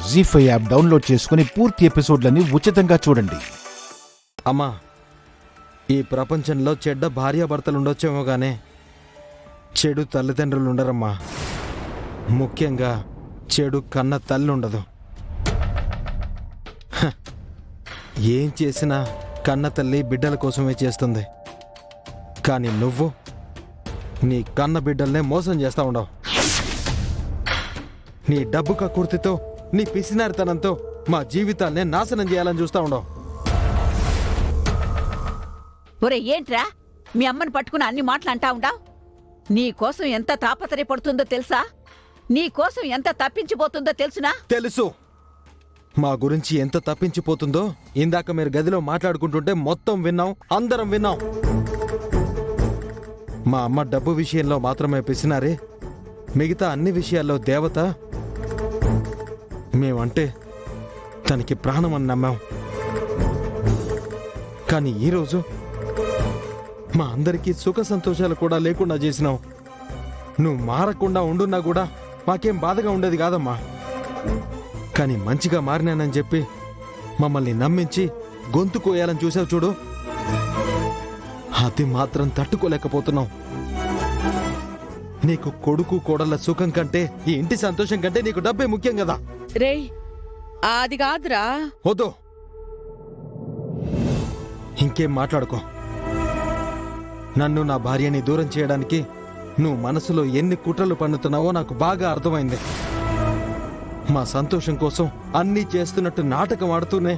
జీ5 app download చేసుకుని పూర్తి ఎపిసోడ్లని ఉచితంగా చూడండి. అమ్మా, ఈ ప్రపంచంలో చెడ్డ భార్యాభర్తలు ఉండొచ్చేమో గానే చెడు తల్లిదండ్రులు ఉండరమ్మా. ముఖ్యంగా చెడు కన్న తల్లి ఉండదు. ఏం చేసినా కన్న తల్లి బిడ్డల కోసమే చేస్తుంది. కానీ నువ్వు నీ కన్న బిడ్డల్నే మోసం చేస్తా ఉండవు. నీ డబ్బు కక్కుర్తితో, నీ పిసినారితనంతో మా జీవితాల్నే నాశనం చేయాలని చూస్తా ఉండవు. ఒరే, ఏంట్రా మీ అమ్మని పట్టుకుని అన్ని మాటలు అంటా ఉండా? నీ కోసం ఎంత తాపత్రయపడుతుందో తెలుసా? నీ కోసం ఎంత తప్పించిపోతుందో తెలుసునా? తెలుసు. మా గురించి ఎంత తప్పించిపోతుందో ఇందాక మీరు గదిలో మాట్లాడుకుంటుంటే మొత్తం విన్నాం, అందరం విన్నాం. మా అమ్మ డబ్బు విషయంలో మాత్రమే పిసినారే, మిగతా అన్ని విషయాల్లో దేవత. మేమంటే తనకి ప్రాణం అని నమ్మాం. కానీ ఈరోజు మా అందరికీ సుఖ సంతోషాలు కూడా లేకుండా చేసినావు. నువ్వు మారకుండా ఉండున్నా కూడా మాకేం బాధగా ఉండేది కాదమ్మా. కానీ మంచిగా మారినానని చెప్పి మమ్మల్ని నమ్మించి గొంతు కోయాలని చూసావు చూడు, అది మాత్రం తట్టుకోలేకపోతున్నావు. నీకు కొడుకు కోడళ్ళ సుఖం కంటే, ఈ ఇంటి సంతోషం కంటే నీకు డబ్బే ముఖ్యం కదా. రేయ్, అది కాదురా. వద్దు, ఇంకేం మాట్లాడుకో. నన్ను, నా భార్యని దూరం చేయడానికి నువ్వు మనసులో ఎన్ని కుట్రలు పన్నుతున్నావో నాకు బాగా అర్థమైంది. మా సంతోషం కోసం అన్నీ చేస్తున్నట్టు నాటకం ఆడుతూనే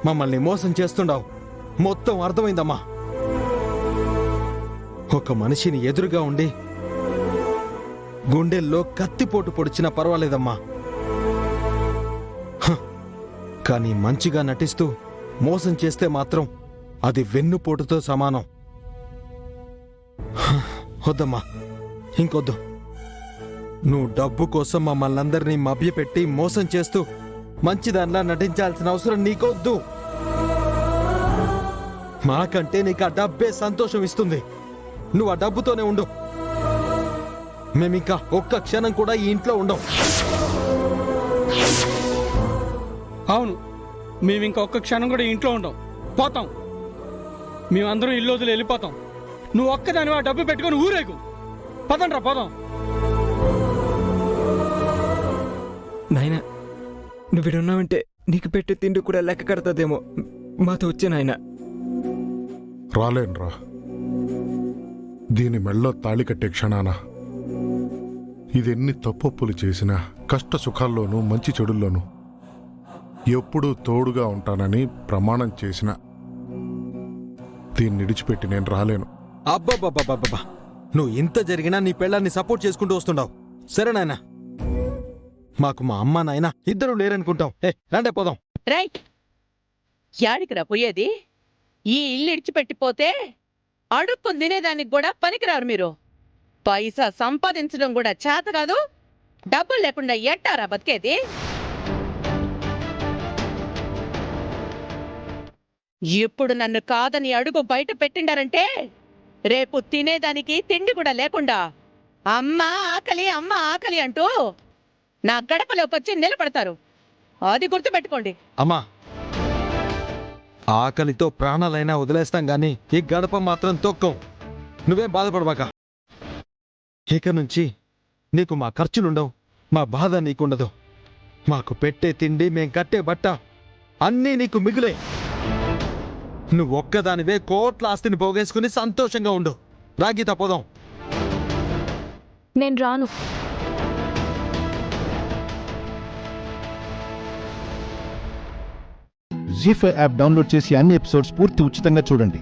మమ్మల్ని మోసం చేస్తుండావు. మొత్తం అర్థమైందమ్మా. ఒక మనిషిని ఎదురుగా ఉండి గుండెల్లో కత్తిపోటు పొడిచినా పర్వాలేదమ్మా. కానీ మంచిగా నటిస్తూ మోసం చేస్తే మాత్రం అది వెన్నుపోటుతో సమానం. వద్దమ్మా, ఇంకొద్దు. నువ్వు డబ్బు కోసం మమ్మల్ని అందరినీ మభ్యపెట్టి మోసం చేస్తూ మంచిదానిలా నటించాల్సిన అవసరం నీకొద్దు. మాకంటే నీకు ఆ డబ్బే సంతోషం ఇస్తుంది. నువ్వు ఆ డబ్బుతోనే ఉండు. మేమింకా ఒక్క క్షణం కూడా ఈ ఇంట్లో ఉండం. అవును, మేమింకా ఒక్క క్షణం కూడా ఇంట్లో ఉండం, పోతాం. మేమందరం ఇల్లు వదిలి వెళ్ళిపోతాం. నువ్వు ఒక్కదాని ఆ డబ్బు పెట్టుకొని ఊరేగు. పదండ్రా, పోదాం. నాయనా, నువ్వు విడున్నావంటే నీకు పెట్టే తిండి కూడా లెక్క కడతాదేమో. మాతో వచ్చే నాయన. రాలేనురా. దీని మెళ్ళో తాళి కట్టే క్షణాన ఇదెన్ని తప్పొప్పులు చేసినా, కష్ట సుఖాల్లోనూ మంచి చెడుల్లోనూ ఎప్పుడూ తోడుగా ఉంటానని ప్రమాణం చేసిన దీన్ని విడిచిపెట్టి నేను రాలేను. అబ్బబ్బబ్బబ్బబ్బా, నువ్వు ఇంత జరిగినా నీ పెళ్ళాన్ని సపోర్ట్ చేసుకుంటూ వస్తుండావు. సరే నాయనా, మాకు మా అమ్మ నాయన ఇద్దరు లేరనుకుంటాం. రండే పోదాం. రైట్, యాడికిరా పోయేది? ఈ ఇల్లు ఇడిచిపెట్టిపోతే అడుక్కుని తినేదానికి కూడా పనికిరారు మీరు. పైసా సంపాదించడం కూడా చేత కాదు. డబ్బులు లేకుండా ఎట్టారా బతికేది? ఇప్పుడు నన్ను కాదని అడుగు బయట పెట్టిండారంటే రేపు తినేదానికి తిండి కూడా లేకుండా అమ్మ ఆకలి, అమ్మ ఆకలి అంటూ నా గడపలోకి వచ్చి నిలబడతారు. అది గుర్తుపెట్టుకోండి. అమ్మా, ఆకలితో ప్రాణాలైనా వదిలేస్తాం గాని ఈ గడప మాత్రం తొక్కం. నువ్వేం బాధపడబాక. ఇక నుంచి నీకు మా ఖర్చులుండవు, మా బాధ నీకుండదు. మాకు పెట్టే తిండి, మేం కట్టే బట్ట అన్నీ నీకు మిగులే. నువ్వు ఒక్కదానివే కోట్ల ఆస్తిని పోగేసుకుని సంతోషంగా ఉండు. రాగీత, పోదాం. నేను రాను. జీ5 యాప్ డౌన్లోడ్ చేసి అన్ని ఎపిసోడ్స్ పూర్తి ఉచితంగా చూడండి.